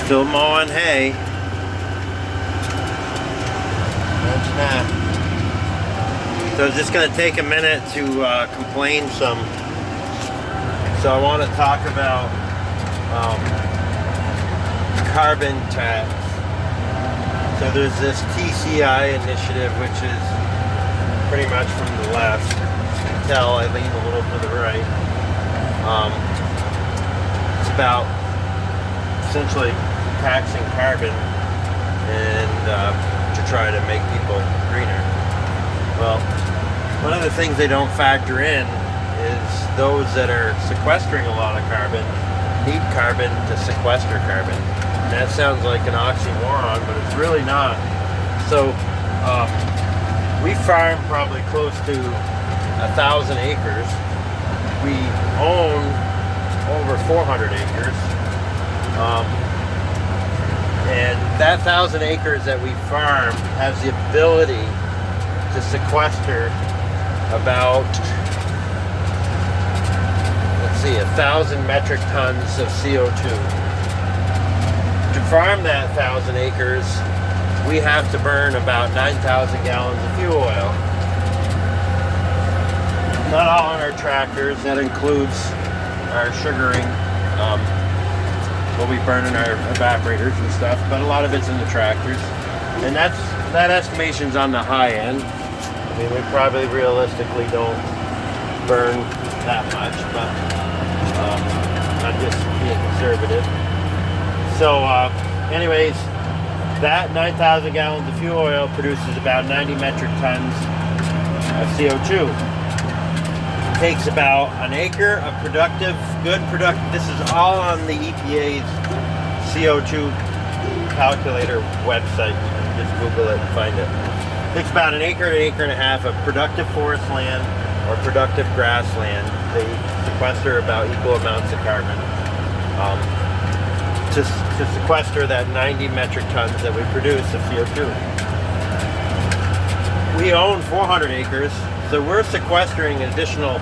Still mowing hay. Imagine that. So it's just going to take a minute to complain some. So I want to talk about carbon tax. So there's this TCI initiative, which is pretty much from the left. You can tell I lean a little to the right. It's about essentially taxing carbon and to try to make people greener. Well, one of the things they don't factor in is those that are sequestering a lot of carbon need carbon to sequester carbon. And that sounds like an oxymoron, but it's really not. So we farm probably close to 1,000 acres. We own over 400 acres. And that 1,000 acres that we farm has the ability to sequester about, let's see, 1,000 metric tons of CO2. To farm that 1,000 acres, we have to burn about 9,000 gallons of fuel oil. Not all on our tractors. That includes our sugaring. We'll be burning our evaporators and stuff, but a lot of it's in the tractors. And that estimation's on the high end. I mean, we probably realistically don't burn that much, but I'm just being conservative. So anyways, that 9,000 gallons of fuel oil produces about 90 metric tons of CO2. It takes about an acre of this is all on the EPA's CO2 calculator website. You can just Google it and find it. It takes about an acre to an acre and a half of productive forest land or productive grassland. They sequester about equal amounts of carbon to sequester that 90 metric tons that we produce of CO2. We own 400 acres, so we're sequestering an additional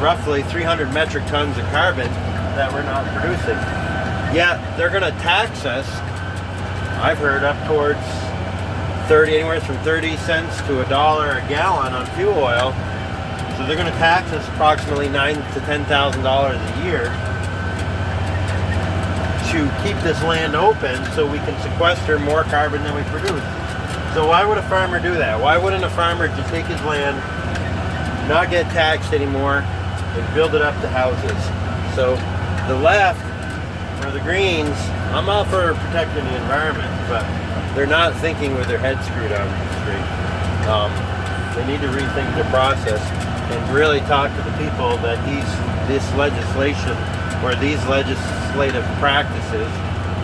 roughly 300 metric tons of carbon that we're not producing. Yet they're going to tax us, I've heard, up towards anywhere from 30 cents to $1 a gallon on fuel oil. So they're going to tax us approximately $9,000 to $10,000 a year to keep this land open so we can sequester more carbon than we produce. So why would a farmer do that? Why wouldn't a farmer just take his land, not get taxed anymore, and build it up to houses? So the left, or the Greens, I'm all for protecting the environment, but they're not thinking with their heads screwed on straight. They need to rethink their process and really talk to the people that this legislation or these legislative practices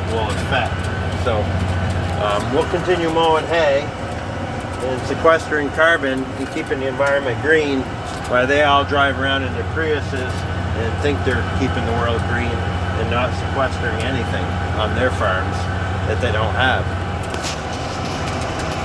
will affect. So we'll continue mowing hay and sequestering carbon and keeping the environment green while they all drive around in their Priuses and think they're keeping the world green and not sequestering anything on their farms that they don't have.